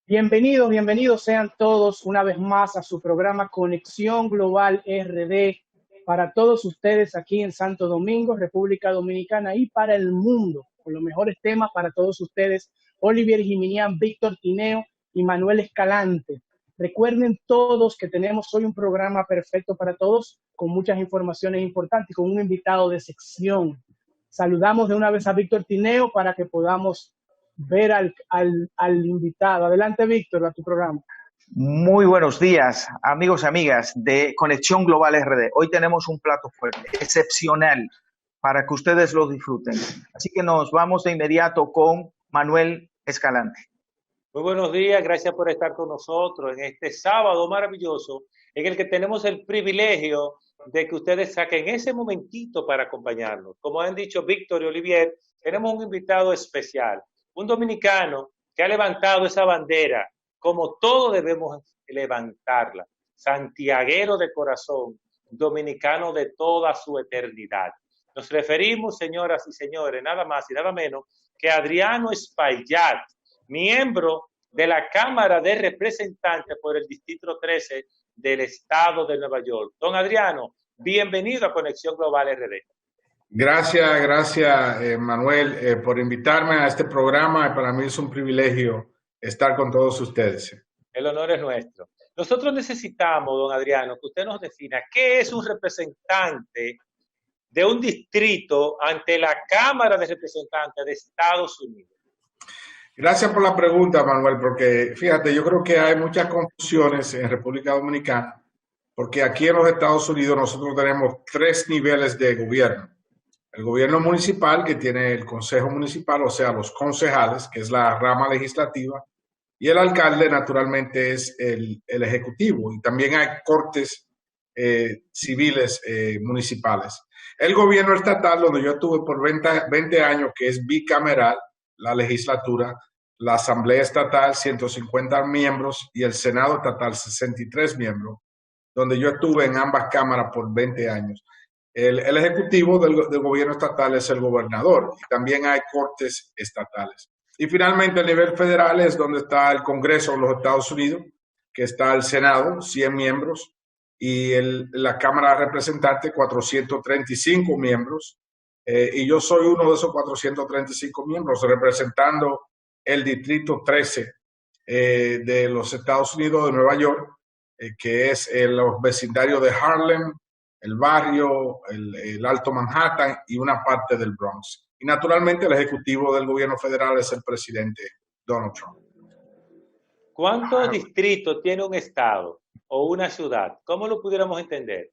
Bienvenidos, bienvenidos sean todos una vez más a su programa Conexión Global RD para todos ustedes aquí en Santo Domingo, República Dominicana y para el mundo, con los mejores temas para todos ustedes. Olivier Jiminián, Víctor Tineo y Manuel Escalante. Recuerden todos que tenemos hoy un programa perfecto para todos, con muchas informaciones importantes y con un invitado de sección. Saludamos de una vez a Víctor Tineo para que podamos ver al invitado. Adelante, Víctor, a tu programa. Muy buenos días, amigos y amigas de Conexión Global RD. Hoy tenemos un plato fuerte, excepcional, para que ustedes lo disfruten. Así que nos vamos de inmediato con Manuel Escalante. Muy buenos días, gracias por estar con nosotros en este sábado maravilloso en el que tenemos el privilegio de que ustedes saquen ese momentito para acompañarnos. Como han dicho Víctor y Olivier, tenemos un invitado especial, un dominicano que ha levantado esa bandera, como todos debemos levantarla, santiaguero de corazón, dominicano de toda su eternidad. Nos referimos, señoras y señores, nada más y nada menos que a Adriano Espaillat, miembro de la Cámara de Representantes por el Distrito 13 del Estado de Nueva York. Don Adriano, bienvenido a Conexión Global RD. Gracias, Manuel, por invitarme a este programa. Para mí es un privilegio estar con todos ustedes. El honor es nuestro. Nosotros necesitamos, don Adriano, que usted nos defina qué es un representante de un distrito ante la Cámara de Representantes de Estados Unidos. Gracias por la pregunta, Manuel, porque fíjate, yo creo que hay muchas confusiones en República Dominicana, porque aquí en los Estados Unidos nosotros tenemos 3 niveles de gobierno. El gobierno municipal, que tiene el consejo municipal, o sea, los concejales, que es la rama legislativa, y el alcalde, naturalmente, es el ejecutivo. Y también hay cortes civiles municipales. El gobierno estatal, donde yo estuve por 20 años, que es bicameral, la legislatura, la Asamblea Estatal, 150 miembros, y el Senado Estatal, 63 miembros, donde yo estuve en ambas cámaras por 20 años. El ejecutivo del gobierno estatal es el gobernador, y también hay cortes estatales. Y finalmente, el nivel federal es donde está el Congreso de los Estados Unidos, que está el Senado, 100 miembros, y la Cámara de Representantes, 435 miembros. Y yo soy uno de esos 435 miembros, representando el Distrito 13 de los Estados Unidos de Nueva York, que es los vecindarios de Harlem, el barrio, el Alto Manhattan y una parte del Bronx. Y naturalmente el ejecutivo del gobierno federal es el presidente Donald Trump. ¿Cuántos distritos tiene un estado o una ciudad? ¿Cómo lo pudiéramos entender?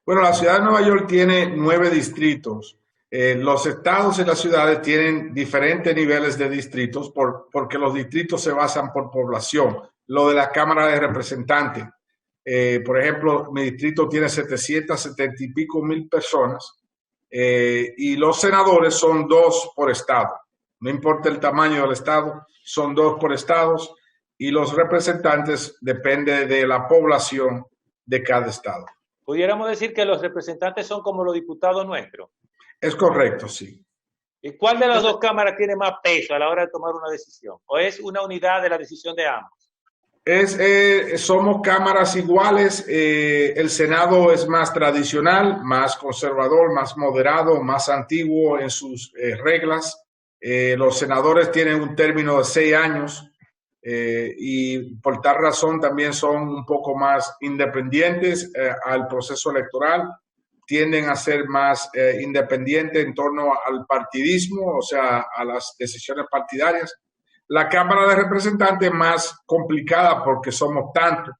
Bueno, la ciudad de Nueva York tiene 9 distritos. Los estados y las ciudades tienen diferentes niveles de distritos porque los distritos se basan por población. Lo de la Cámara de Representantes. Por ejemplo, mi distrito tiene 770 y pico mil personas y los senadores son 2 por estado. No importa el tamaño del estado, son 2 por estados, y los representantes depende de la población de cada estado. ¿Pudiéramos decir que los representantes son como los diputados nuestros? Es correcto, sí. ¿Y cuál de las 2 cámaras tiene más peso a la hora de tomar una decisión? ¿O es una unidad de la decisión de ambos? Somos cámaras iguales. El Senado es más tradicional, más conservador, más moderado, más antiguo en sus reglas. Los senadores tienen un término de 6 años y por tal razón también son un poco más independientes al proceso electoral. Tienden a ser más independientes en torno al partidismo, o sea, a las decisiones partidarias. La Cámara de Representantes es más complicada porque somos tantos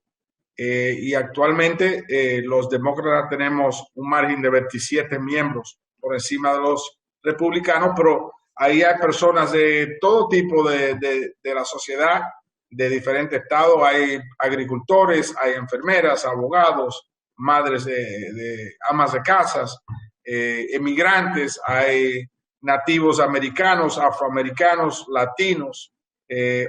y actualmente los demócratas tenemos un margen de 27 miembros por encima de los republicanos, pero ahí hay personas de todo tipo de la sociedad, de diferentes estados. Hay agricultores, hay enfermeras, abogados, madres de amas de casas, emigrantes, hay nativos americanos, afroamericanos, latinos,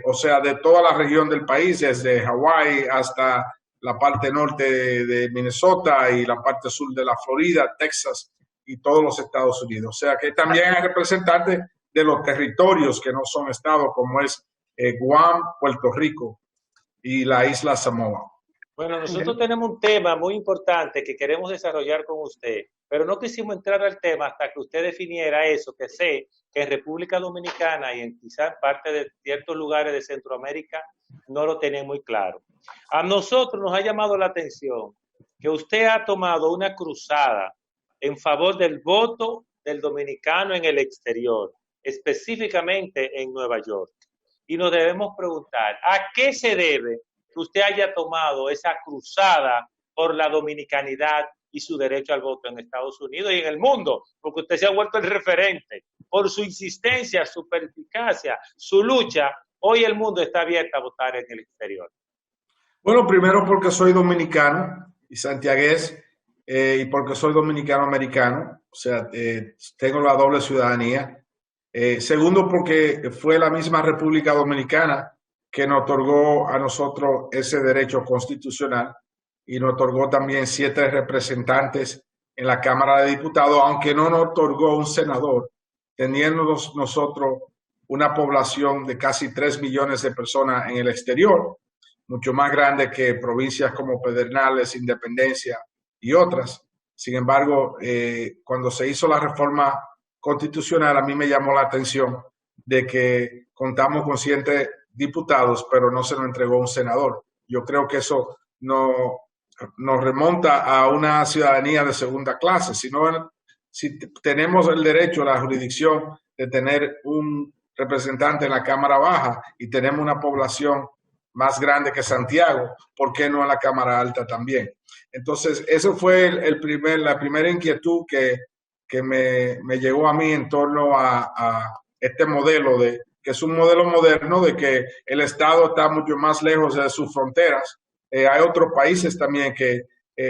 o sea, de toda la región del país, desde Hawái hasta la parte norte de Minnesota y la parte sur de la Florida, Texas y todos los Estados Unidos. O sea que también hay representantes de los territorios que no son estados, como es Guam, Puerto Rico y la isla Samoa. Bueno, nosotros tenemos un tema muy importante que queremos desarrollar con usted, pero no quisimos entrar al tema hasta que usted definiera eso, que sé que en República Dominicana y en quizás parte de ciertos lugares de Centroamérica no lo tienen muy claro. A nosotros nos ha llamado la atención que usted ha tomado una cruzada en favor del voto del dominicano en el exterior, específicamente en Nueva York. Y nos debemos preguntar, ¿a qué se debe que usted haya tomado esa cruzada por la dominicanidad y su derecho al voto en Estados Unidos y en el mundo? Porque usted se ha vuelto el referente por su insistencia, su perspicacia, su lucha. Hoy el mundo está abierto a votar en el exterior. Bueno, primero porque soy dominicano y santiagués, y porque soy dominicano-americano, o sea, tengo la doble ciudadanía. Segundo, porque fue la misma República Dominicana que nos otorgó a nosotros ese derecho constitucional y nos otorgó también 7 representantes en la Cámara de Diputados, aunque no nos otorgó un senador, teniendo nosotros una población de casi 3 millones de personas en el exterior, mucho más grande que provincias como Pedernales, Independencia y otras. Sin embargo, cuando se hizo la reforma constitucional, a mí me llamó la atención de que contamos con 7 diputados, pero no se nos entregó un senador. Yo creo que eso no nos remonta a una ciudadanía de segunda clase. Si tenemos el derecho, la jurisdicción de tener un representante en la Cámara Baja y tenemos una población más grande que Santiago, ¿por qué no en la Cámara Alta también? Entonces, eso fue la primera inquietud que me llegó a mí en torno a este modelo, que es un modelo moderno de que el Estado está mucho más lejos de sus fronteras. Hay otros países también que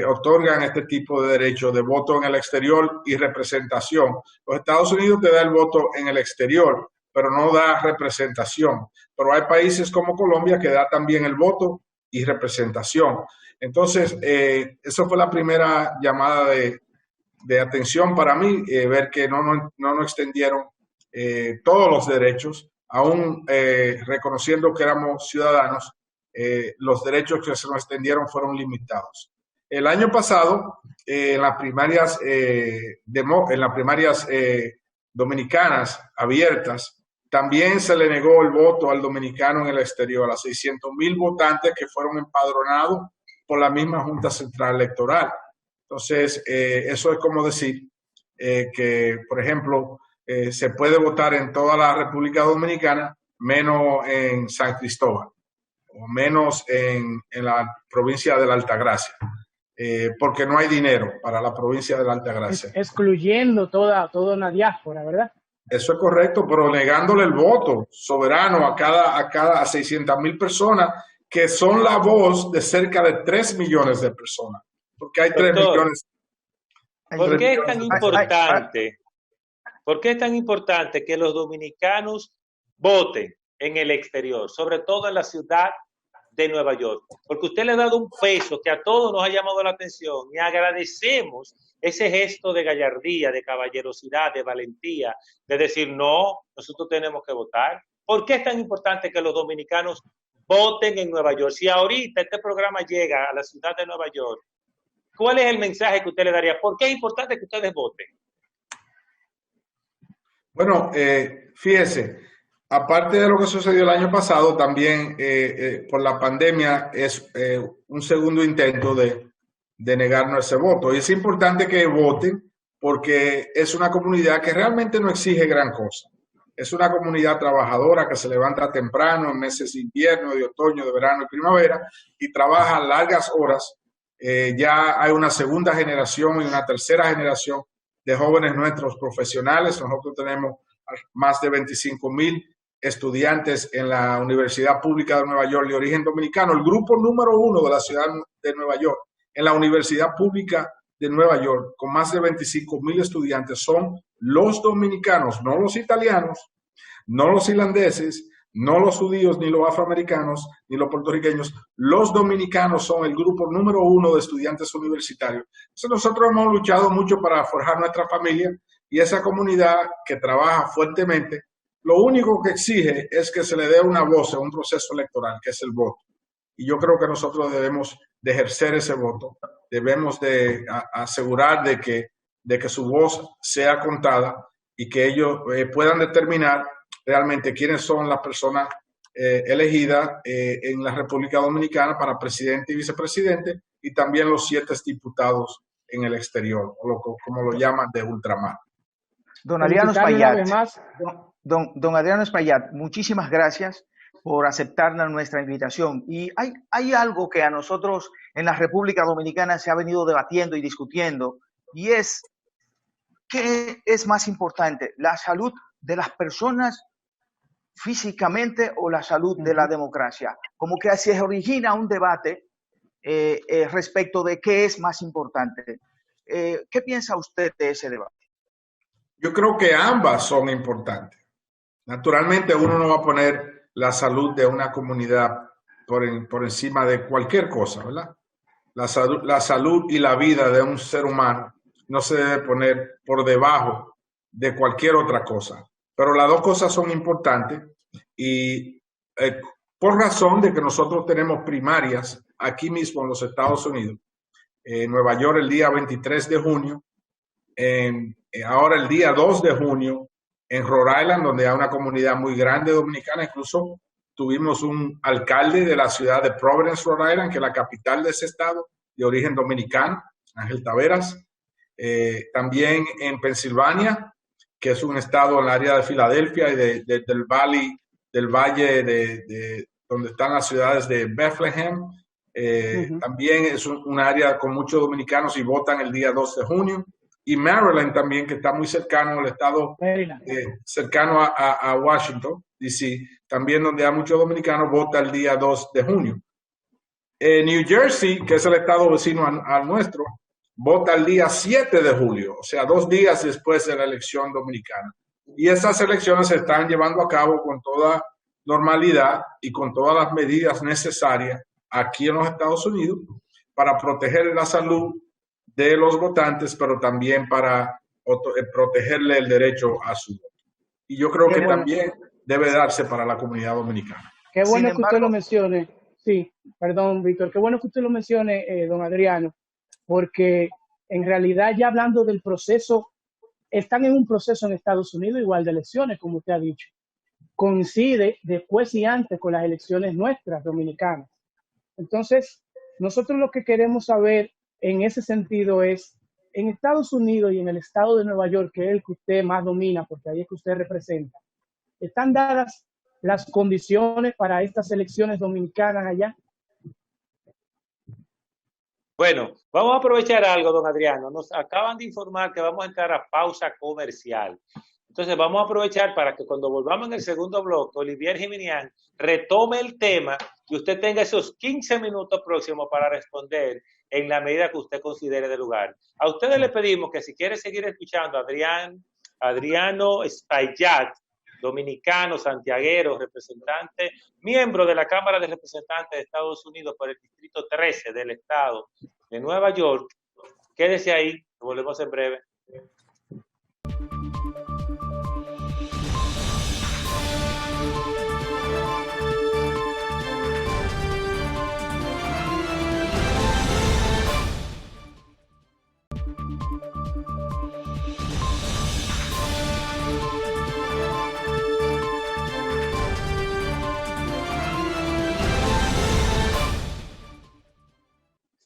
otorgan este tipo de derecho de voto en el exterior y representación. Los Estados Unidos te da el voto en el exterior, pero no da representación. Pero hay países como Colombia que da también el voto y representación. Entonces, eso fue la primera llamada de atención para mí, ver que no nos extendieron todos los derechos, aún reconociendo que éramos ciudadanos, los derechos que se nos extendieron fueron limitados. El año pasado, en las primarias, dominicanas abiertas, también se le negó el voto al dominicano en el exterior, a 600,000 votantes que fueron empadronados por la misma Junta Central Electoral. Entonces, eso es como decir que, por ejemplo, se puede votar en toda la República Dominicana, menos en San Cristóbal, o menos en la provincia de la Altagracia, porque no hay dinero para la provincia de la Altagracia. Excluyendo toda una diáspora, ¿verdad? Eso es correcto, pero negándole el voto soberano a 600,000 personas, que son la voz de cerca de 3 millones de personas. Porque hay 3 millones. ¿Por qué es tan importante? ¿Por qué es tan importante que los dominicanos voten en el exterior, sobre todo en la ciudad de Nueva York? Porque usted le ha dado un peso que a todos nos ha llamado la atención y agradecemos ese gesto de gallardía, de caballerosidad, de valentía, de decir, no, nosotros tenemos que votar. ¿Por qué es tan importante que los dominicanos voten en Nueva York? Si ahorita este programa llega a la ciudad de Nueva York, ¿cuál es el mensaje que usted le daría? ¿Por qué es importante que ustedes voten? Bueno, fíjese, aparte de lo que sucedió el año pasado, también por la pandemia es un segundo intento de negarnos ese voto. Y es importante que voten porque es una comunidad que realmente no exige gran cosa. Es una comunidad trabajadora que se levanta temprano en meses de invierno, de otoño, de verano y primavera y trabaja largas horas. Ya hay una segunda generación y una tercera generación de jóvenes nuestros profesionales. Nosotros tenemos más de 25,000 estudiantes en la Universidad Pública de Nueva York de origen dominicano, el grupo número 1 de la ciudad de Nueva York. En la Universidad Pública de Nueva York, con más de 25,000 estudiantes, son los dominicanos, no los italianos, no los irlandeses, No los judíos, ni los afroamericanos, ni los puertorriqueños. Los dominicanos son el grupo número 1 de estudiantes universitarios. Entonces nosotros hemos luchado mucho para forjar nuestra familia y esa comunidad que trabaja fuertemente, lo único que exige es que se le dé una voz en un proceso electoral, que es el voto. Y yo creo que nosotros debemos de ejercer ese voto, debemos de asegurar de que su voz sea contada y que ellos puedan determinar realmente quiénes son las personas elegidas en la República Dominicana para presidente y vicepresidente, y también los 7 diputados en el exterior, como lo llaman, de ultramar. Don Adriano Felicitarle una vez Espaillat, más. don Adriano Espaillat, muchísimas gracias por aceptar nuestra invitación. Y hay algo que a nosotros en la República Dominicana se ha venido debatiendo y discutiendo, y es ¿qué es más importante? ¿La salud de las personas físicamente o la salud de la democracia? Como que se origina un debate respecto de qué es más importante. ¿Qué piensa usted de ese debate? Yo creo que ambas son importantes. Naturalmente uno no va a poner la salud de una comunidad por encima de cualquier cosa, ¿verdad? La salud y la vida de un ser humano no se debe poner por debajo de cualquier otra cosa. Pero las dos cosas son importantes y por razón de que nosotros tenemos primarias aquí mismo en los Estados Unidos, en Nueva York el día 23 de junio, ahora el día 2 de junio, en Rhode Island, donde hay una comunidad muy grande dominicana. Incluso tuvimos un alcalde de la ciudad de Providence, Rhode Island, que es la capital de ese estado, de origen dominicano, Ángel Taveras. También en Pensilvania, que es un estado en el área de Filadelfia y del valle de donde están las ciudades de Bethlehem. También es un área con muchos dominicanos y votan el día 2 de junio. Y Maryland también, que está muy cercano al estado, cercano a Washington, D.C., también donde hay muchos dominicanos, vota el día 2 de junio. New Jersey, que es el estado vecino al nuestro, vota el día 7 de julio, o sea, 2 días después de la elección dominicana. Y esas elecciones se están llevando a cabo con toda normalidad y con todas las medidas necesarias aquí en los Estados Unidos para proteger la salud de los votantes, pero también para protegerle el derecho a su voto. Y yo creo que también debe darse para la comunidad dominicana. Qué bueno que usted lo mencione. Sí, perdón, Víctor. Qué bueno que usted lo mencione, don Adriano, porque en realidad ya hablando del proceso, están en un proceso en Estados Unidos igual de elecciones, como usted ha dicho. Coincide después y antes con las elecciones nuestras dominicanas. Entonces, nosotros lo que queremos saber en ese sentido es, en Estados Unidos y en el estado de Nueva York, que es el que usted más domina, porque ahí es que usted representa, ¿están dadas las condiciones para estas elecciones dominicanas allá? Bueno, vamos a aprovechar algo, don Adriano. Nos acaban de informar que vamos a entrar a pausa comercial. Entonces vamos a aprovechar para que cuando volvamos en el segundo bloque, Olivier Jiminián retome el tema y usted tenga esos 15 minutos próximos para responder en la medida que usted considere de lugar. A ustedes les pedimos que si quieren seguir escuchando a Adriano Espaillat, dominicano, santiaguero, representante, miembro de la Cámara de Representantes de Estados Unidos por el Distrito 13 del Estado de Nueva York, quédese ahí, volvemos en breve.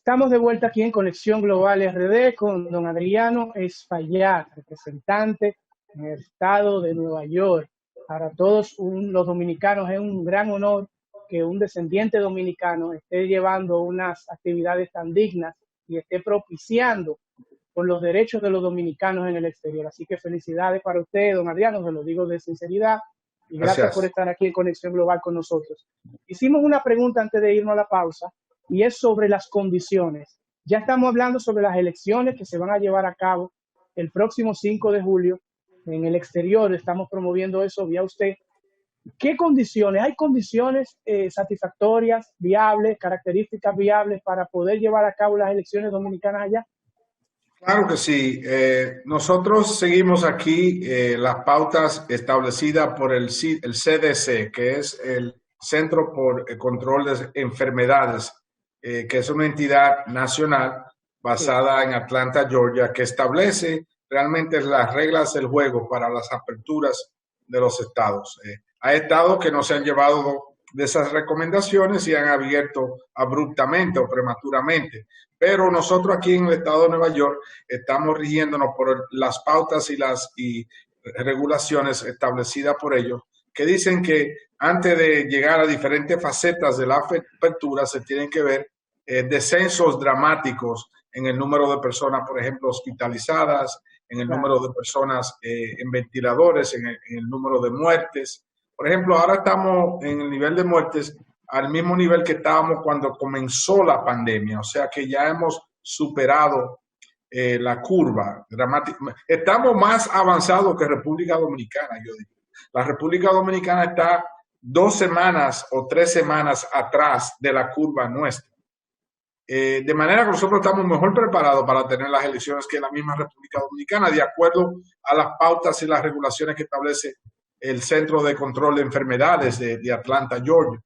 Estamos de vuelta aquí en Conexión Global RD con don Adriano Espaillat, representante en el estado de Nueva York. Para todos los dominicanos es un gran honor que un descendiente dominicano esté llevando unas actividades tan dignas y esté propiciando por los derechos de los dominicanos en el exterior. Así que felicidades para usted, don Adriano, se lo digo de sinceridad. Y gracias por estar aquí en Conexión Global con nosotros. Hicimos una pregunta antes de irnos a la pausa, y es sobre las condiciones. Ya estamos hablando sobre las elecciones que se van a llevar a cabo el próximo 5 de julio en el exterior. Estamos promoviendo eso vía usted. ¿Qué condiciones? ¿Hay condiciones satisfactorias, viables, características viables para poder llevar a cabo las elecciones dominicanas allá? Claro que sí. Nosotros seguimos aquí las pautas establecidas por el CDC, que es el Centro por el Control de Enfermedades, que es una entidad nacional basada en Atlanta, Georgia, que establece realmente las reglas del juego para las aperturas de los estados. Hay estados que no se han llevado de esas recomendaciones y han abierto abruptamente o prematuramente. Pero nosotros aquí en el estado de Nueva York estamos rigiéndonos por las pautas y las regulaciones establecidas por ellos, que dicen que antes de llegar a diferentes facetas de la apertura se tienen que ver descensos dramáticos en el número de personas, por ejemplo, hospitalizadas, en el número de personas en ventiladores, en el número de muertes. Por ejemplo, ahora estamos en el nivel de muertes al mismo nivel que estábamos cuando comenzó la pandemia, o sea que ya hemos superado la curva dramática. Estamos más avanzados que República Dominicana, yo digo. La República Dominicana está 2 semanas o 3 semanas atrás de la curva nuestra. De manera que nosotros estamos mejor preparados para tener las elecciones que la misma República Dominicana, de acuerdo a las pautas y las regulaciones que establece el Centro de Control de Enfermedades de Atlanta, Georgia.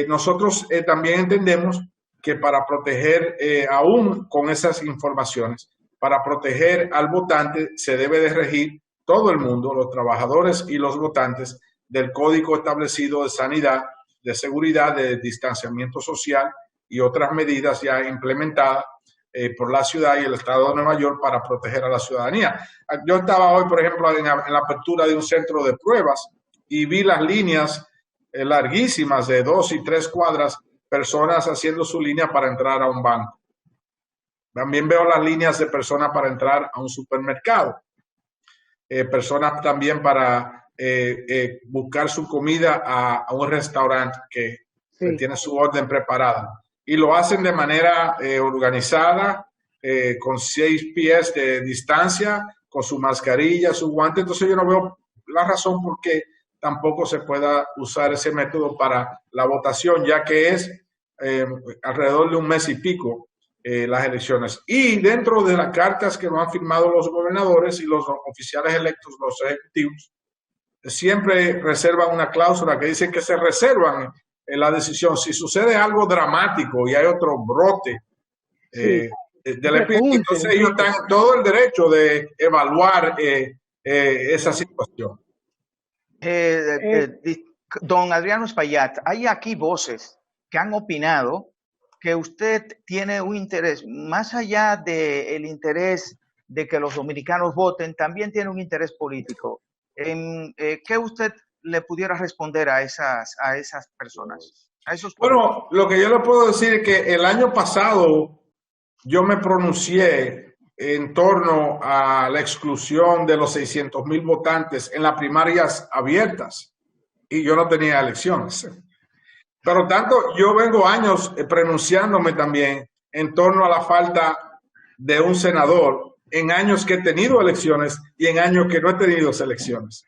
Nosotros también entendemos que para proteger, aún con esas informaciones, para proteger al votante se debe de regir todo el mundo, los trabajadores y los votantes, del código establecido de sanidad, de seguridad, de distanciamiento social y otras medidas ya implementadas por la ciudad y el estado de Nueva York para proteger a la ciudadanía. Yo estaba hoy, por ejemplo, en la apertura de un centro de pruebas y vi las líneas larguísimas de 2 y 3 cuadras, personas haciendo su línea para entrar a un banco. También veo las líneas de personas para entrar a un supermercado. Personas también para buscar su comida a un restaurante que tiene su orden preparada. Y lo hacen de manera organizada, con 6 pies de distancia, con su mascarilla, su guante. Entonces yo no veo la razón por qué tampoco se pueda usar ese método para la votación, ya que es alrededor de 1 mes y pico las elecciones. Y dentro de las cartas que nos han firmado los gobernadores y los oficiales electos, los ejecutivos, siempre reservan una cláusula que dice que se reservan en la decisión. Si sucede algo dramático y hay otro brote de la epidemia, entonces ellos están en todo el derecho de evaluar esa situación. Don Adriano Espaillat, hay aquí voces que han opinado que usted tiene un interés, más allá del interés de que los dominicanos voten, también tiene un interés político. ¿Qué usted le pudiera responder a esas personas? Bueno, lo que yo le puedo decir es que el año pasado yo me pronuncié en torno a la exclusión de los 600,000 votantes en las primarias abiertas y yo no tenía elecciones. Pero tanto, yo vengo años pronunciándome también en torno a la falta de un senador en años que he tenido elecciones y en años que no he tenido elecciones.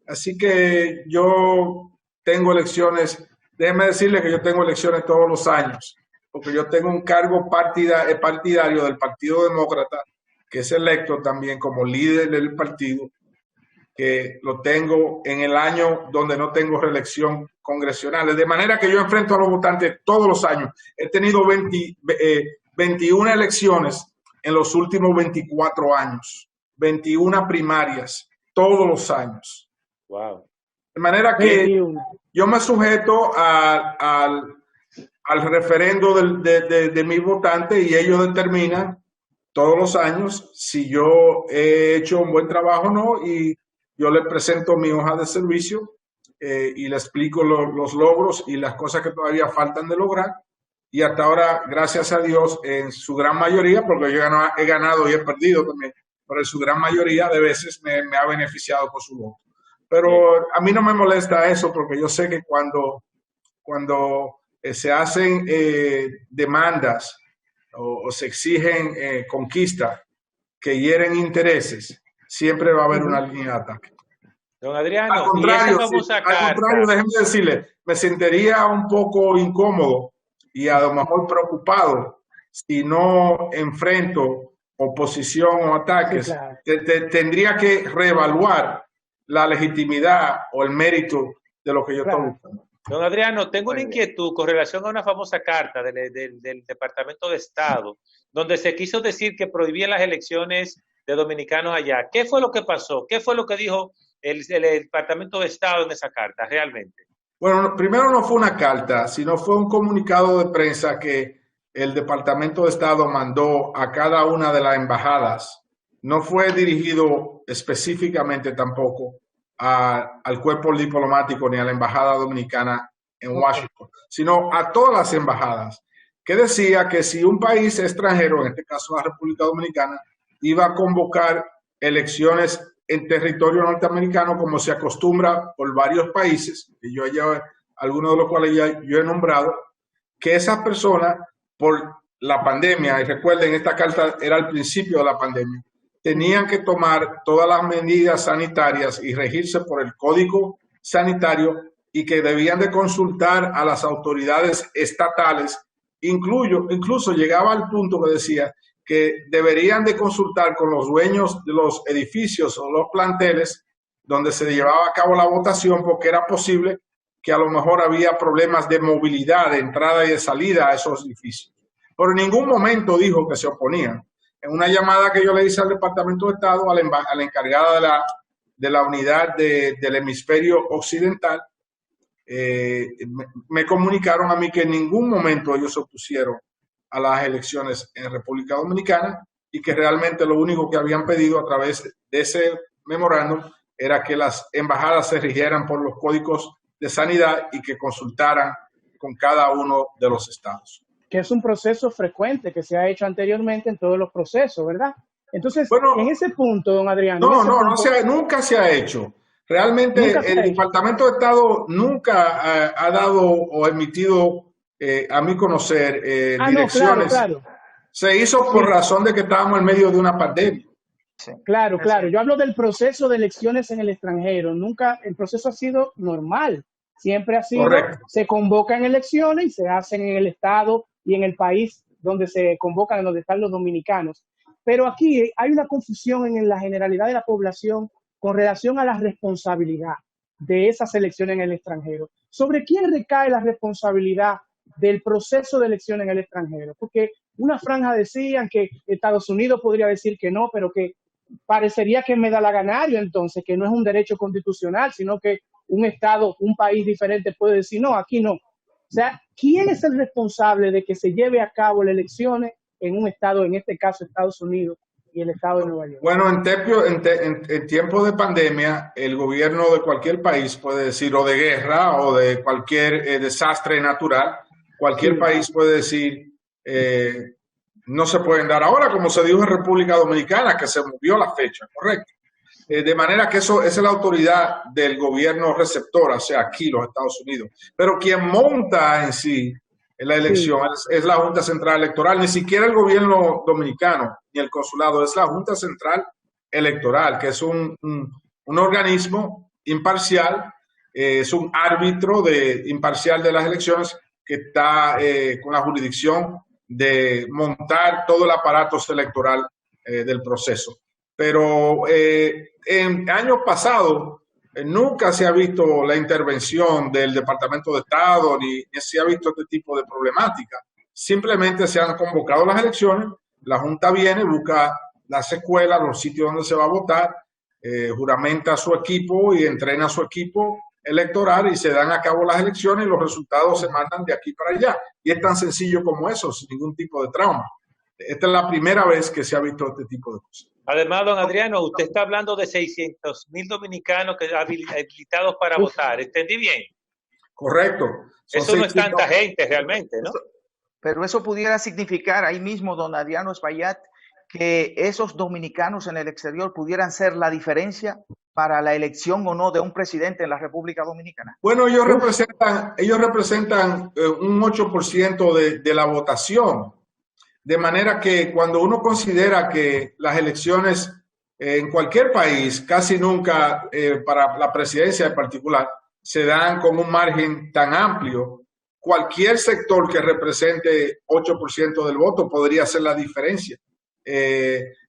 Así que yo tengo elecciones, déjeme decirle que yo tengo elecciones todos los años, porque yo tengo un cargo partidario del Partido Demócrata, que es electo también como líder del partido, que lo tengo en el año donde no tengo reelección congresional. De manera que yo enfrento a los votantes todos los años. He tenido 21 elecciones en los últimos 24 años, 21 primarias todos los años. Wow. De manera que yo me sujeto al referendo de mis votantes y ellos determinan todos los años si yo he hecho un buen trabajo o no, y yo le presento mi hoja de servicio y le explico los logros y las cosas que todavía faltan de lograr. Y hasta ahora, gracias a Dios, en su gran mayoría, porque yo he ganado y he perdido también, pero en su gran mayoría de veces me ha beneficiado con su voto. Pero a mí no me molesta eso, porque yo sé que cuando se hacen demandas o se exigen conquistas que hieren intereses, siempre va a haber una línea de ataque. Don Al Adriano, y esa contrario, famosa al carta, contrario, déjeme decirle, me sentiría un poco incómodo y a lo mejor preocupado si no enfrento oposición o Sí, ataques. claro, Tendría que reevaluar la legitimidad o el mérito de lo que yo estoy claro. buscando. don Adriano, tengo una Muy bien. inquietud con relación a una famosa carta del Departamento de Estado, donde se quiso decir que prohibían las elecciones de dominicanos allá. ¿Qué fue lo que pasó? ¿Qué fue lo que dijo el Departamento de Estado en esa carta realmente? Bueno, primero no fue una carta, sino fue un comunicado de prensa que el Departamento de Estado mandó a cada una de las embajadas. No fue dirigido específicamente tampoco al cuerpo diplomático ni a la Embajada Dominicana en Ok, Washington, sino a todas las embajadas, que decía que si un país extranjero, en este caso la República Dominicana, iba a convocar elecciones en territorio norteamericano, como se acostumbra por varios países, y yo ya, algunos de los cuales ya yo he nombrado, que esas personas, por la pandemia, y recuerden, esta carta era al principio de la pandemia, tenían que tomar todas las medidas sanitarias y regirse por el código sanitario y que debían de consultar a las autoridades estatales, incluso llegaba al punto que decía que deberían de consultar con los dueños de los edificios o los planteles donde se llevaba a cabo la votación, porque era posible que a lo mejor había problemas de movilidad, de entrada y de salida a esos edificios. Pero en ningún momento dijo que se oponían. En una llamada que yo le hice al Departamento de Estado, a la encargada de la unidad del hemisferio occidental, me comunicaron a mí que en ningún momento ellos se opusieron a las elecciones en República Dominicana y que realmente lo único que habían pedido a través de ese memorándum era que las embajadas se rigieran por los códigos de sanidad y que consultaran con cada uno de los estados. Que es un proceso frecuente que se ha hecho anteriormente en todos los procesos, ¿verdad? Entonces, en Bueno, ese punto, don Adriano, en ese punto, nunca se ha hecho. Realmente nunca se el ha hecho. Departamento de Estado nunca ha dado o emitido, a mi conocer, No, claro, direcciones. claro. Se hizo Sí, por razón de que estábamos en medio de una pandemia. Sí. claro, Así claro. es. Yo hablo del proceso de elecciones en el extranjero. Nunca, el proceso ha sido normal. Siempre ha sido, Correcto. se convocan elecciones y se hacen en el estado y en el país donde se convocan, donde están los dominicanos. Pero aquí hay una confusión en la generalidad de la población con relación a la responsabilidad de esas elecciones en el extranjero. ¿Sobre quién recae la responsabilidad del proceso de elección en el extranjero? Porque una franja decían que Estados Unidos podría decir que no, pero que parecería que me da la ganario entonces, que no es un derecho constitucional, sino que un estado, un país diferente puede decir no, aquí no. O sea, ¿quién es el responsable de que se lleve a cabo las elecciones en un estado, en este caso Estados Unidos y el estado de Nueva York? Bueno, en tiempos de pandemia, el gobierno de cualquier país puede decir, o de guerra, o de cualquier desastre natural, cualquier Sí, país puede decir, no se pueden dar ahora, como se dijo en República Dominicana, que se movió la fecha, correcto. De manera que eso es la autoridad del gobierno receptor, o sea, aquí los Estados Unidos. Pero quien monta en sí la sí, elección es la Junta Central Electoral, ni siquiera el gobierno dominicano ni el consulado, es la Junta Central Electoral, que es un organismo imparcial, es un árbitro imparcial de las elecciones que está con la jurisdicción de montar todo el aparato electoral del proceso. Pero en años pasados nunca se ha visto la intervención del Departamento de Estado ni se ha visto este tipo de problemática. Simplemente se han convocado las elecciones, la Junta viene, busca las escuelas, los sitios donde se va a votar, juramenta a su equipo y entrena a su equipo electoral y se dan a cabo las elecciones y los resultados se mandan de aquí para allá. Y es tan sencillo como eso, sin ningún tipo de trauma. Esta es la primera vez que se ha visto este tipo de cosas. Además, don Adriano, usted está hablando de 600,000 dominicanos que habilitados para votar. ¿Entendí bien? Correcto. Eso no es tanta gente realmente, ¿no? Pero eso pudiera significar ahí mismo, don Adriano Espaillat, que esos dominicanos en el exterior pudieran ser la diferencia para la elección o no de un presidente en la República Dominicana. Bueno, ellos representan un 8% de la votación. De manera que cuando uno considera que las elecciones En cualquier país, casi nunca para la presidencia en particular, se dan con un margen tan amplio. Cualquier sector que represente 8% del voto podría hacer la diferencia.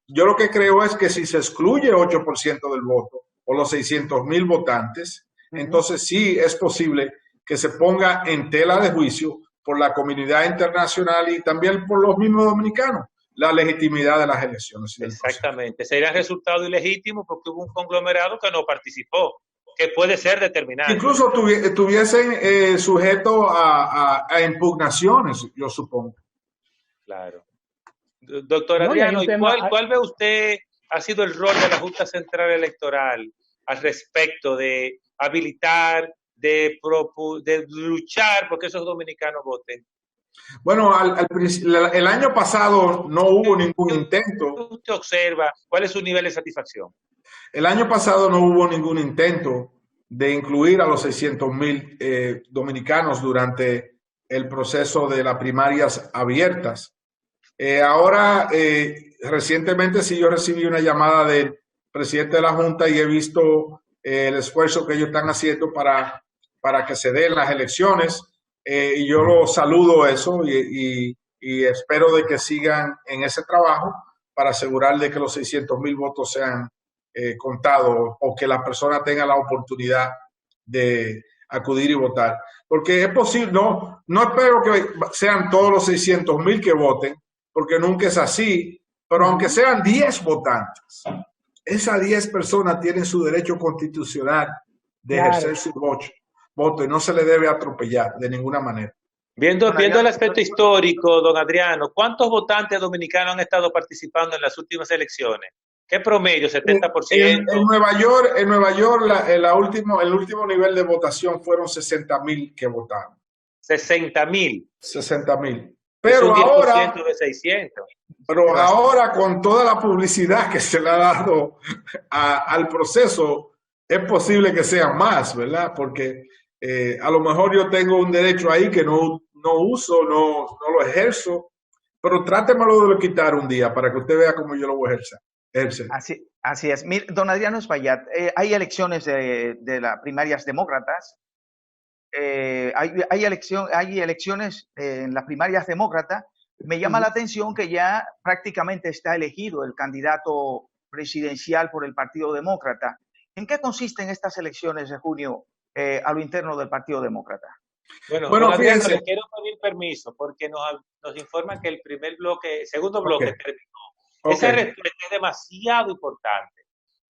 Yo lo que creo es que si se excluye 8% del voto o los 600,000 votantes, entonces sí es posible que se ponga en tela de juicio por la comunidad internacional y también por los mismos dominicanos la legitimidad de las elecciones. Exactamente. Sería resultado ilegítimo porque hubo un conglomerado que no participó, que puede ser determinante. Incluso estuviesen sujetos a impugnaciones, yo supongo. Claro. Doctor Adriano, ¿cuál ve usted ha sido el rol de la Junta Central Electoral al respecto de habilitar, de luchar porque esos dominicanos voten? Bueno, el año pasado no hubo ningún intento. ¿Usted observa cuál es su nivel de satisfacción? El año pasado no hubo ningún intento de incluir a los 600,000 dominicanos durante el proceso de las primarias abiertas. Ahora, recientemente sí yo recibí una llamada del presidente de la Junta y he visto el esfuerzo que ellos están haciendo para que se den las elecciones. Y yo lo saludo eso y espero de que sigan en ese trabajo para asegurar de que los 600,000 votos sean contados o que la persona tenga la oportunidad de acudir y votar. Porque es posible, no espero que sean todos los 600,000 que voten, porque nunca es así, pero aunque sean 10 votantes, esas 10 personas tienen su derecho constitucional de ejercer su voto y no se le debe atropellar de ninguna manera. Viendo el aspecto histórico, don Adriano, ¿cuántos votantes dominicanos han estado participando en las últimas elecciones? ¿Qué promedio? ¿70%? En Nueva York el último nivel de votación fueron 60,000 que votaron. 60,000. 60,000. Pero ahora, de 600. Pero ahora con toda la publicidad que se le ha dado al proceso, es posible que sean más, ¿verdad? Porque a lo mejor yo tengo un derecho ahí que no uso, no lo ejerzo, pero trátemelo de quitar un día para que usted vea cómo yo lo voy a ejercer. Así es. Don Adriano Espaillat, hay elecciones de las primarias demócratas. Hay elecciones en las primarias demócratas. Me llama la atención que ya prácticamente está elegido el candidato presidencial por el Partido Demócrata. ¿En qué consisten estas elecciones de junio a lo interno del Partido Demócrata? Bueno, fíjense, le quiero pedir permiso porque nos informan que el segundo bloque terminó. Esa respuesta es demasiado importante.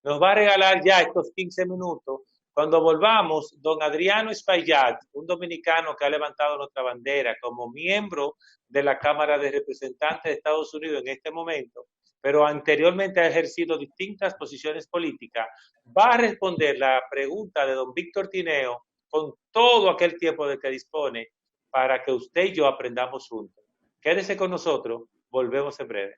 Nos va a regalar ya estos 15 minutos. Cuando volvamos, don Adriano Espaillat, un dominicano que ha levantado nuestra bandera como miembro de la Cámara de Representantes de Estados Unidos en este momento, pero anteriormente ha ejercido distintas posiciones políticas, va a responder la pregunta de don Víctor Tineo con todo aquel tiempo de que dispone para que usted y yo aprendamos juntos. Quédese con nosotros, volvemos en breve.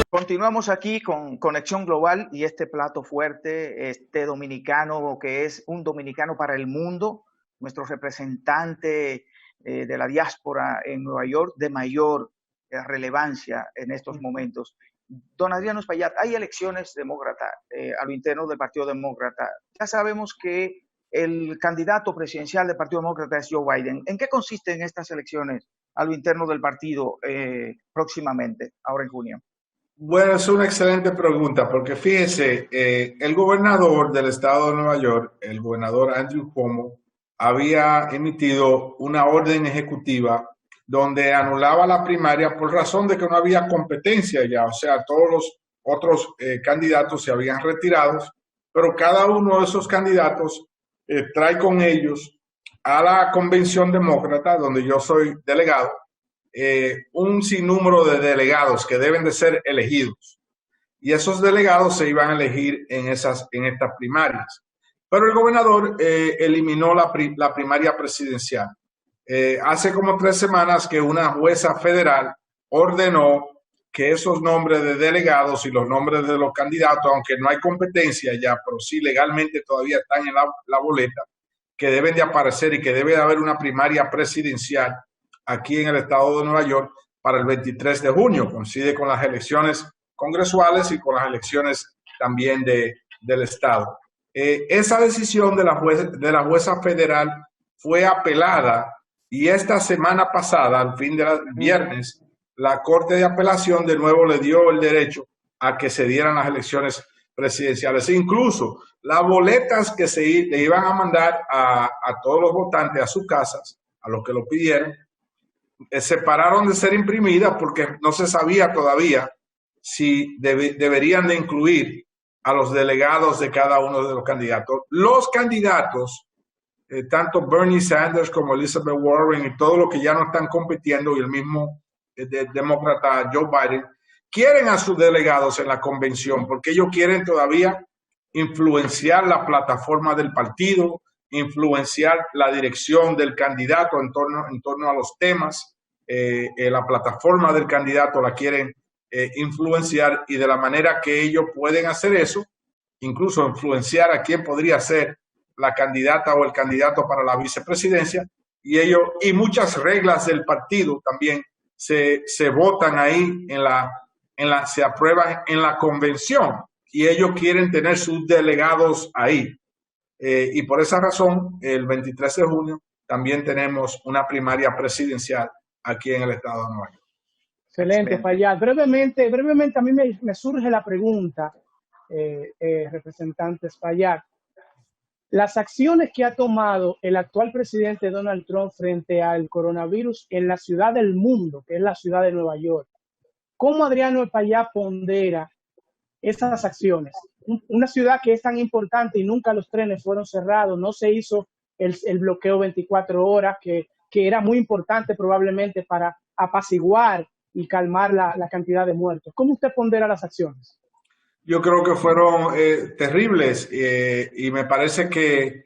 Continuamos aquí con Conexión Global y este plato fuerte, este dominicano que es un dominicano para el mundo, nuestro representante de la diáspora en Nueva York de mayor relevancia en estos momentos. Don Adriano Espaillat, hay elecciones demócratas a lo interno del Partido Demócrata. Ya sabemos que el candidato presidencial del Partido Demócrata es Joe Biden. ¿En qué consisten estas elecciones a lo interno del partido próximamente, ahora en junio? Bueno, es una excelente pregunta porque fíjese, el gobernador del estado de Nueva York, el gobernador Andrew Cuomo, había emitido una orden ejecutiva donde anulaba la primaria por razón de que no había competencia ya, o sea, todos los otros candidatos se habían retirado, pero cada uno de esos candidatos trae con ellos a la convención demócrata, donde yo soy delegado, un sinnúmero de delegados que deben de ser elegidos. y esos delegados se iban a elegir en estas primarias. Pero el gobernador eliminó la primaria presidencial. Hace como 3 semanas que una jueza federal ordenó que esos nombres de delegados y los nombres de los candidatos, aunque no hay competencia ya, pero sí legalmente todavía están en la boleta, que deben de aparecer y que debe de haber una primaria presidencial aquí en el estado de Nueva York para el 23 de junio. Coincide con las elecciones congresuales y con las elecciones también del estado. Esa decisión de la jueza federal fue apelada y esta semana pasada, al fin de viernes, la Corte de Apelación de nuevo le dio el derecho a que se dieran las elecciones presidenciales. Incluso las boletas que le iban a mandar a todos los votantes a sus casas, a los que lo pidieron, se pararon de ser imprimidas porque no se sabía todavía si deberían de incluir a los delegados de cada uno de los candidatos. Los candidatos, tanto Bernie Sanders como Elizabeth Warren y todos los que ya no están compitiendo, y el mismo demócrata Joe Biden, quieren a sus delegados en la convención porque ellos quieren todavía influenciar la plataforma del partido, influenciar la dirección del candidato en torno a los temas. La plataforma del candidato la quieren influenciar, y de la manera que ellos pueden hacer eso, incluso influenciar a quién podría ser la candidata o el candidato para la vicepresidencia, y muchas reglas del partido también se votan ahí se aprueban en la convención, y ellos quieren tener sus delegados ahí. Y por esa razón, el 23 de junio también tenemos una primaria presidencial aquí en el estado de Nueva York. Excelente, Fayad. Brevemente a mí me surge la pregunta, representantes Fayad. Las acciones que ha tomado el actual presidente Donald Trump frente al coronavirus en la ciudad del mundo, que es la ciudad de Nueva York, ¿cómo Adriano Espaillat pondera esas acciones? Una ciudad que es tan importante y nunca los trenes fueron cerrados, no se hizo el bloqueo 24 horas, que era muy importante probablemente para apaciguar y calmar la cantidad de muertos. ¿Cómo usted pondera las acciones? Yo creo que fueron terribles, y me parece que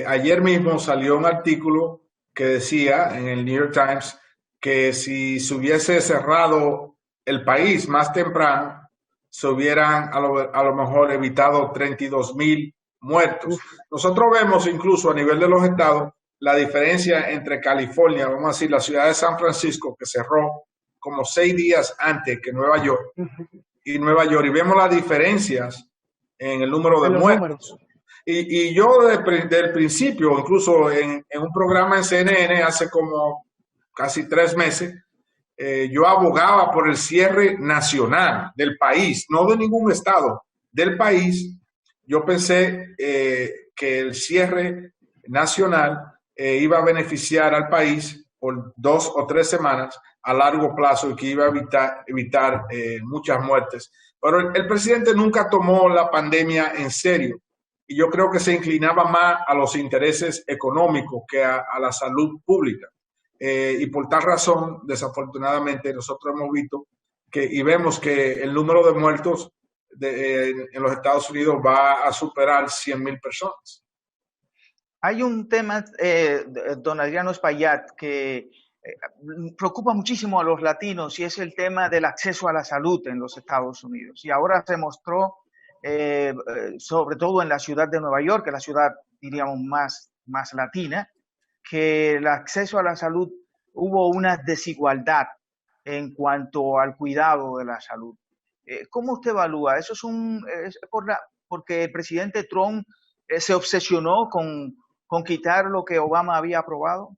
ayer mismo salió un artículo que decía en el New York Times que si se hubiese cerrado el país más temprano, se hubieran a lo mejor evitado 32,000 muertos. Nosotros vemos incluso a nivel de los estados la diferencia entre California, vamos a decir, la ciudad de San Francisco, que cerró como 6 días antes que Nueva York, y vemos las diferencias en el número de muertos. Y yo desde el principio, incluso en un programa en CNN hace como casi 3 meses, yo abogaba por el cierre nacional del país, no de ningún estado, del país. Yo pensé que el cierre nacional iba a beneficiar al país por 2 o 3 semanas a largo plazo, y que iba a evitar muchas muertes. Pero el presidente nunca tomó la pandemia en serio, y yo creo que se inclinaba más a los intereses económicos que a la salud pública. Y por tal razón, desafortunadamente, nosotros hemos visto y vemos que el número de muertos en los Estados Unidos va a superar 100,000 personas. Hay un tema, don Adriano Espaillat, que preocupa muchísimo a los latinos, y es el tema del acceso a la salud en los Estados Unidos. Y ahora se mostró, sobre todo en la ciudad de Nueva York, que es la ciudad, diríamos, más latina, que el acceso a la salud, hubo una desigualdad en cuanto al cuidado de la salud. ¿Cómo usted evalúa? ¿Eso es porque el presidente Trump se obsesionó con quitar lo que Obama había aprobado?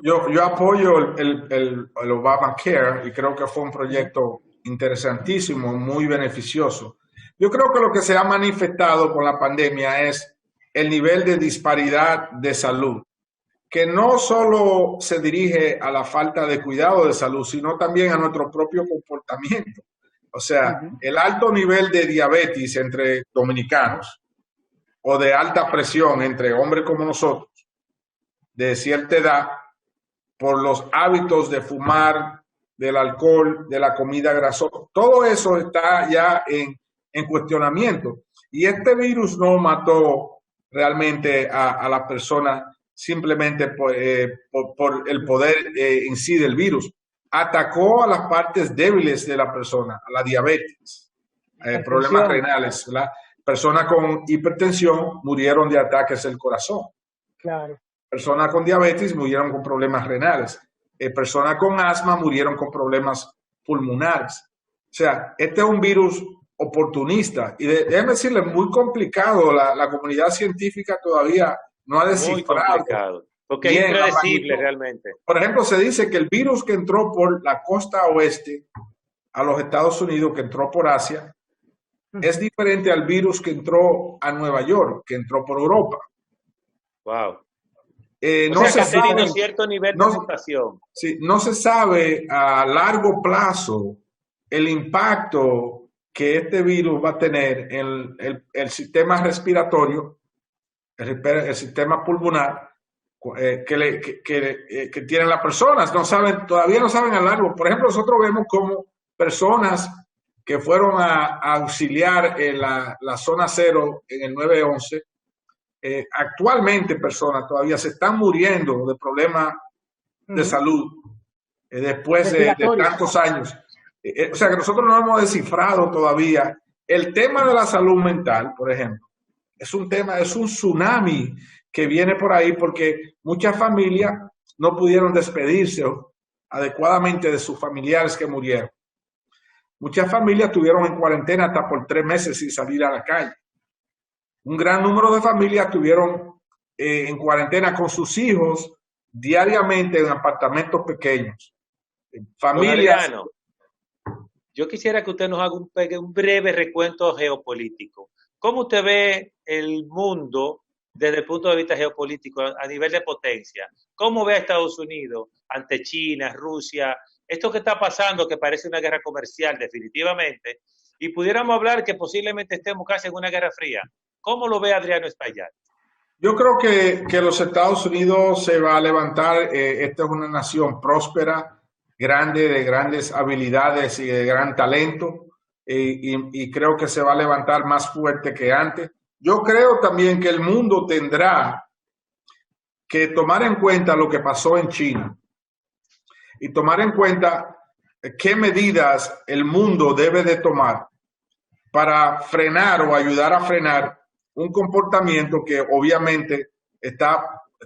Yo apoyo el Obamacare, y creo que fue un proyecto interesantísimo, muy beneficioso. Yo creo que lo que se ha manifestado con la pandemia es el nivel de disparidad de salud, que no solo se dirige a la falta de cuidado de salud, sino también a nuestro propio comportamiento. O sea, el alto nivel de diabetes entre dominicanos, o de alta presión entre hombres como nosotros, de cierta edad, por los hábitos de fumar, del alcohol, de la comida grasosa. Todo eso está ya en cuestionamiento. Y este virus no mató realmente a la persona simplemente por el poder en sí del virus. Atacó a las partes débiles de la persona, a la diabetes, problemas renales. Personas con hipertensión murieron de ataques del corazón. Claro. Personas con diabetes murieron con problemas renales. Personas con asma murieron con problemas pulmonares. O sea, este es un virus oportunista y déjeme decirle, muy complicado. La comunidad científica todavía no ha descifrado. Muy complicado, porque es impredecible realmente. Por ejemplo, se dice que el virus que entró por la costa oeste a los Estados Unidos, que entró por Asia, es diferente al virus que entró a Nueva York, que entró por Europa. Wow. No se sabe, cierto nivel de mutación. Sí, no se sabe a largo plazo el impacto que este virus va a tener en el sistema respiratorio, el sistema pulmonar que tienen las personas. No saben, todavía no saben a largo. Por ejemplo, nosotros vemos como personas que fueron a auxiliar en la zona cero en el 911, actualmente personas todavía se están muriendo de problemas de salud después de tantos años. O sea que nosotros no hemos descifrado todavía el tema de la salud mental, por ejemplo. Es un tema, es un tsunami que viene por ahí porque muchas familias no pudieron despedirse adecuadamente de sus familiares que murieron. Muchas familias estuvieron en cuarentena hasta por 3 meses sin salir a la calle. Un gran número de familias estuvieron en cuarentena con sus hijos diariamente en apartamentos pequeños. Familias. Yo quisiera que usted nos haga un breve recuento geopolítico. ¿Cómo usted ve el mundo desde el punto de vista geopolítico a nivel de potencia? ¿Cómo ve a Estados Unidos ante China, Rusia? Esto que está pasando, que parece una guerra comercial definitivamente, y pudiéramos hablar que posiblemente estemos casi en una guerra fría. ¿Cómo lo ve Adriano Espaillat? Yo creo que los Estados Unidos se va a levantar. Esta es una nación próspera, grande, de grandes habilidades y de gran talento. Y creo que se va a levantar más fuerte que antes. Yo creo también que el mundo tendrá que tomar en cuenta lo que pasó en China y tomar en cuenta qué medidas el mundo debe de tomar para frenar o ayudar a frenar un comportamiento que obviamente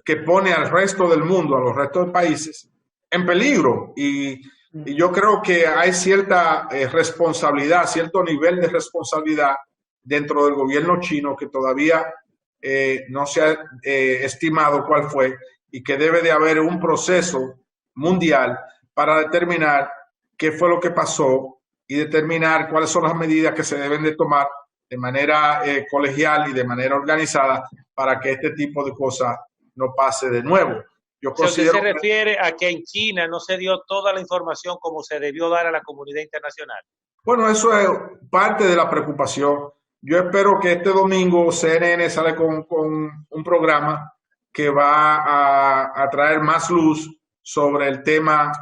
que pone al resto del mundo, a los restos de países, en peligro. Y yo creo que hay cierta responsabilidad, cierto nivel de responsabilidad dentro del gobierno chino que todavía no se ha estimado cuál fue, y que debe de haber un proceso mundial para determinar qué fue lo que pasó y determinar cuáles son las medidas que se deben de tomar de manera colegial y de manera organizada para que este tipo de cosas no pase de nuevo. Yo considero ¿Usted se refiere a que en China no se dio toda la información como se debió dar a la comunidad internacional? Bueno, eso es parte de la preocupación. Yo espero que este domingo CNN sale con un programa que va a traer más luz sobre el tema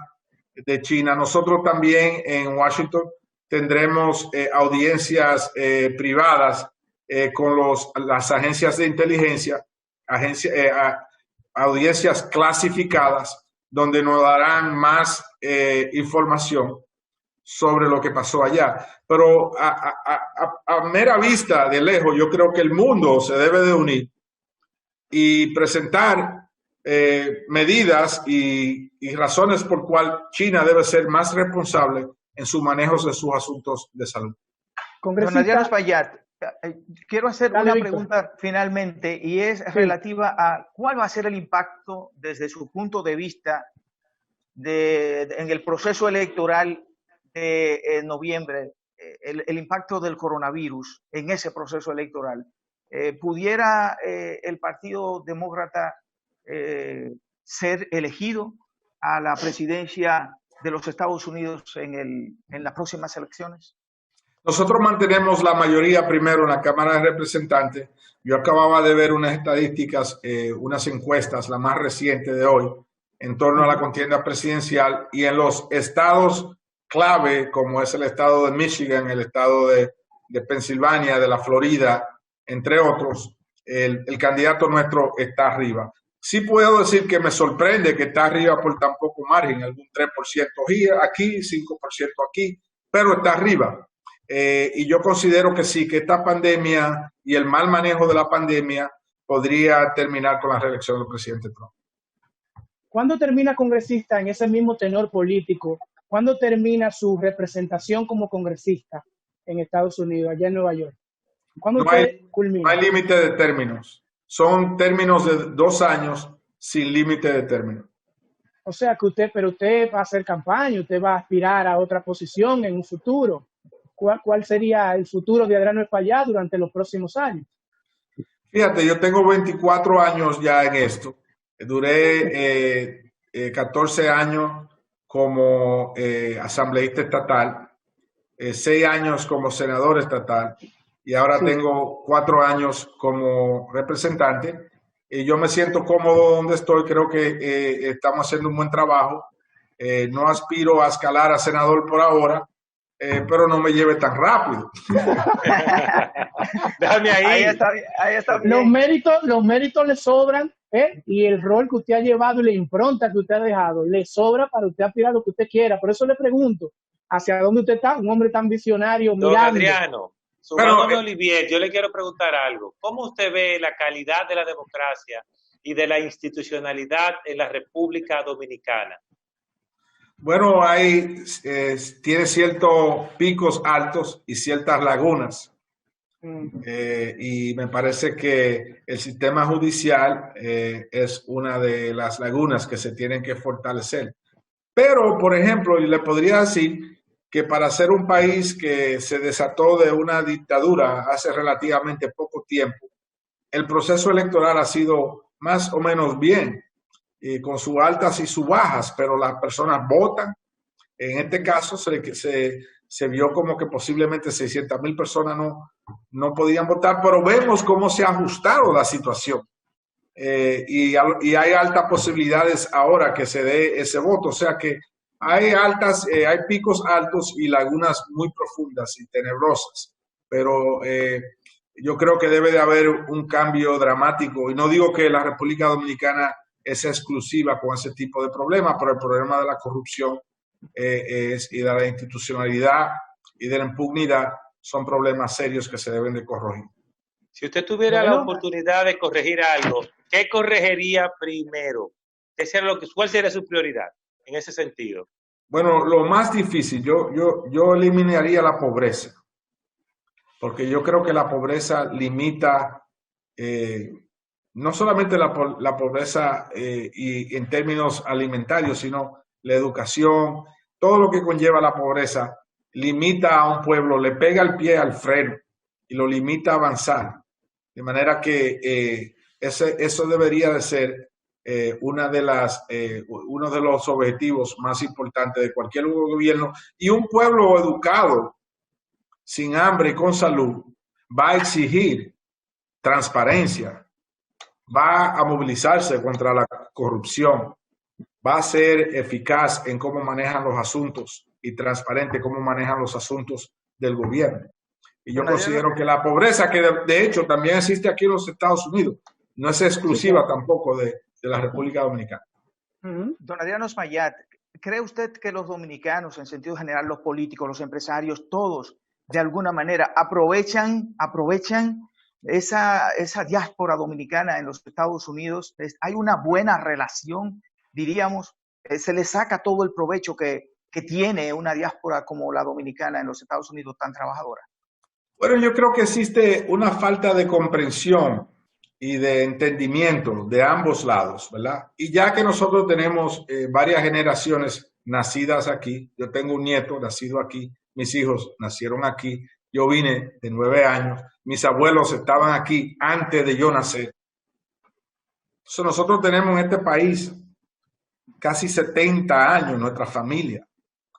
de China. Nosotros también en Washington tendremos audiencias privadas con las agencias de inteligencia, audiencias clasificadas, donde nos darán más información sobre lo que pasó allá. Pero a mera vista, de lejos, yo creo que el mundo se debe de unir y presentar medidas y razones por cual China debe ser más responsable en su manejo de sus asuntos de salud. Don Adriano Espaillat, quiero hacer una pregunta finalmente, y es relativa a cuál va a ser el impacto desde su punto de vista en el proceso electoral de noviembre, el impacto del coronavirus en ese proceso electoral. ¿Pudiera el Partido Demócrata ser elegido a la presidencia de los Estados Unidos en las próximas elecciones? Nosotros mantenemos la mayoría primero en la Cámara de Representantes. Yo acababa de ver unas estadísticas, unas encuestas, la más reciente de hoy, en torno a la contienda presidencial, y en los estados clave, como es el estado de Michigan, el estado de Pensilvania, de la Florida, entre otros, el candidato nuestro está arriba. Sí puedo decir que me sorprende que está arriba por tan poco margen, algún 3% aquí, 5% aquí, pero está arriba. Y yo considero que sí, que esta pandemia y el mal manejo de la pandemia podría terminar con la reelección del presidente Trump. ¿Cuándo termina congresista en ese mismo tenor político? ¿Cuándo termina su representación como congresista en Estados Unidos, allá en Nueva York? ¿Cuándo culmina? No hay límite de términos. Son términos de 2 años sin límite de términos. O sea que usted va a hacer campaña, usted va a aspirar a otra posición en un futuro. ¿Cuál sería el futuro de Adriano Espaillat durante los próximos años? Fíjate, yo tengo 24 años ya en esto. Duré 14 años como asambleísta estatal, 6 años como senador estatal, y ahora tengo 4 años como representante. Y yo me siento cómodo donde estoy, creo que estamos haciendo un buen trabajo. No aspiro a escalar a senador por ahora, pero no me lleve tan rápido. Déjame ahí. Ahí está bien. Los méritos le sobran, y el rol que usted ha llevado y la impronta que usted ha dejado le sobra para usted aspirar a lo que usted quiera. Por eso le pregunto, ¿hacia dónde usted está? Un hombre tan visionario, Don mirando. Adriano, sumándome Olivier, yo le quiero preguntar algo. ¿Cómo usted ve la calidad de la democracia y de la institucionalidad en la República Dominicana? Bueno, tiene ciertos picos altos y ciertas lagunas. Y me parece que el sistema judicial es una de las lagunas que se tienen que fortalecer. Pero, por ejemplo, le podría decir que para ser un país que se desató de una dictadura hace relativamente poco tiempo, el proceso electoral ha sido más o menos bien, con sus altas y sus bajas, pero las personas votan. En este caso se vio como que posiblemente 600,000 personas no podían votar, pero vemos cómo se ha ajustado la situación. Y hay altas posibilidades ahora que se dé ese voto. O sea que hay picos altos y lagunas muy profundas y tenebrosas. Pero yo creo que debe de haber un cambio dramático. Y no digo que la República Dominicana es exclusiva con ese tipo de problemas, pero el problema de la corrupción y de la institucionalidad y de la impunidad son problemas serios que se deben de corregir. Si usted tuviera la oportunidad de corregir algo, ¿qué corregiría primero? ¿Cuál sería su prioridad en ese sentido? Bueno, lo más difícil, yo eliminaría la pobreza, porque yo creo que la pobreza limita no solamente la pobreza y en términos alimentarios, sino la educación, todo lo que conlleva la pobreza, limita a un pueblo, le pega el pie al freno y lo limita a avanzar. De manera que eso debería de ser uno de los objetivos más importantes de cualquier gobierno. Y un pueblo educado, sin hambre y con salud, va a exigir transparencia, va a movilizarse contra la corrupción, va a ser eficaz en cómo manejan los asuntos y transparente cómo manejan los asuntos del gobierno. Y yo considero que la pobreza, que de hecho también existe aquí en los Estados Unidos, no es exclusiva tampoco de la República Dominicana. Don Adriano Espaillat, ¿cree usted que los dominicanos, en sentido general, los políticos, los empresarios, todos, de alguna manera, aprovechan esa diáspora dominicana en los Estados Unidos? ¿Hay una buena relación, diríamos? ¿Se le saca todo el provecho que tiene una diáspora como la dominicana en los Estados Unidos tan trabajadora? Bueno, yo creo que existe una falta de comprensión y de entendimiento de ambos lados, ¿verdad? Y ya que nosotros tenemos varias generaciones nacidas aquí, yo tengo un nieto nacido aquí, mis hijos nacieron aquí, yo vine de 9 años, mis abuelos estaban aquí antes de yo nacer. Entonces nosotros tenemos en este país casi 70 años, nuestra familia.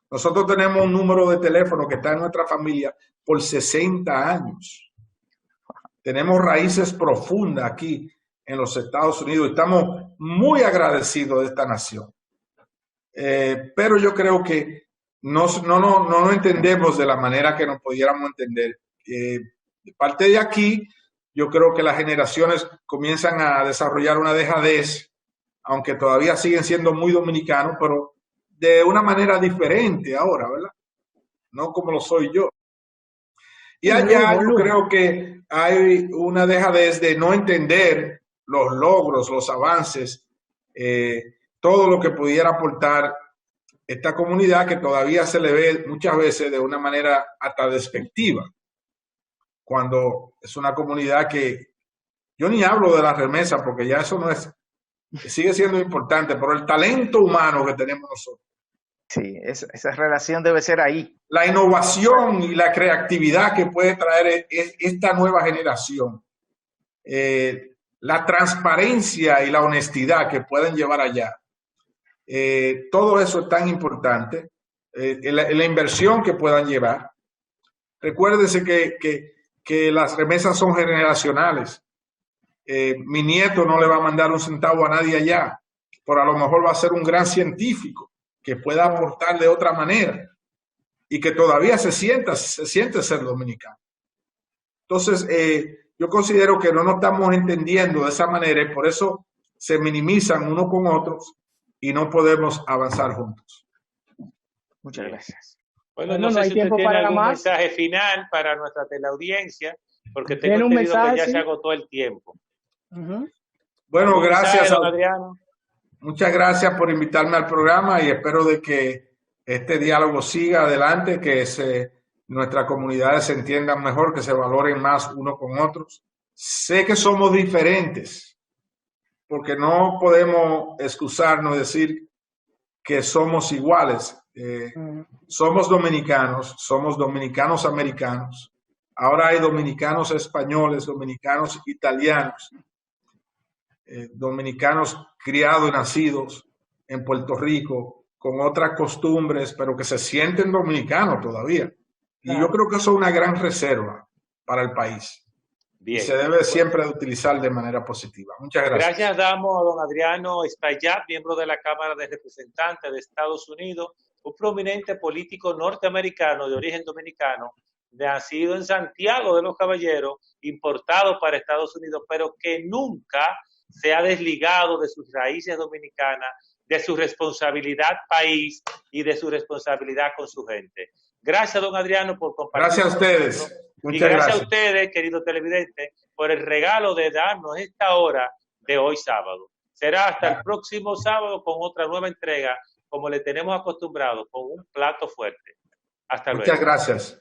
Nosotros tenemos un número de teléfono que está en nuestra familia por 60 años. Tenemos raíces profundas aquí en los Estados Unidos. Estamos muy agradecidos de esta nación. Pero yo creo que no entendemos de la manera que nos pudiéramos entender. De parte de aquí, yo creo que las generaciones comienzan a desarrollar una dejadez, aunque todavía siguen siendo muy dominicanos, pero de una manera diferente ahora, ¿verdad? No como lo soy yo. Y allá yo creo que hay una dejadez de no entender los logros, los avances, todo lo que pudiera aportar esta comunidad, que todavía se le ve muchas veces de una manera hasta despectiva, cuando es una comunidad que yo ni hablo de la remesa, porque ya eso no es, sigue siendo importante, pero el talento humano que tenemos nosotros. Sí, esa relación debe ser ahí. La innovación y la creatividad que puede traer esta nueva generación. La transparencia y la honestidad que pueden llevar allá. Todo eso es tan importante. La inversión que puedan llevar. Recuérdense que las remesas son generacionales. Mi nieto no le va a mandar un centavo a nadie allá, pero a lo mejor va a ser un gran científico que pueda aportar de otra manera y que todavía se siente ser dominicano. Entonces, yo considero que no nos estamos entendiendo de esa manera y por eso se minimizan unos con otros y no podemos avanzar juntos. Muchas gracias. Bueno, no sé si usted tiene algún mensaje final para nuestra teleaudiencia, porque tengo entendido que ya se agotó el tiempo. Bueno, gracias, don Adriano. Muchas gracias por invitarme al programa y espero de que este diálogo siga adelante, que nuestras comunidades se entiendan mejor, que se valoren más unos con otros. Sé que somos diferentes, porque no podemos excusarnos y decir que somos iguales. Somos dominicanos americanos. Ahora hay dominicanos españoles, dominicanos italianos, dominicanos criados y nacidos en Puerto Rico con otras costumbres, pero que se sienten dominicanos todavía. Y yo creo que eso es una gran reserva para el país. Bien. Y se debe siempre utilizar de manera positiva. Muchas gracias. Gracias damos a don Adriano Espaillat, miembro de la Cámara de Representantes de Estados Unidos, un prominente político norteamericano de origen dominicano, nacido en Santiago de los Caballeros, importado para Estados Unidos, pero que nunca se ha desligado de sus raíces dominicanas, de su responsabilidad país y de su responsabilidad con su gente. Gracias, don Adriano, por compartir. Gracias a ustedes. Muchas gracias a ustedes, queridos televidentes, por el regalo de darnos esta hora de hoy sábado. Será hasta el próximo sábado con otra nueva entrega, como le tenemos acostumbrado, con un plato fuerte. Hasta luego. Muchas gracias.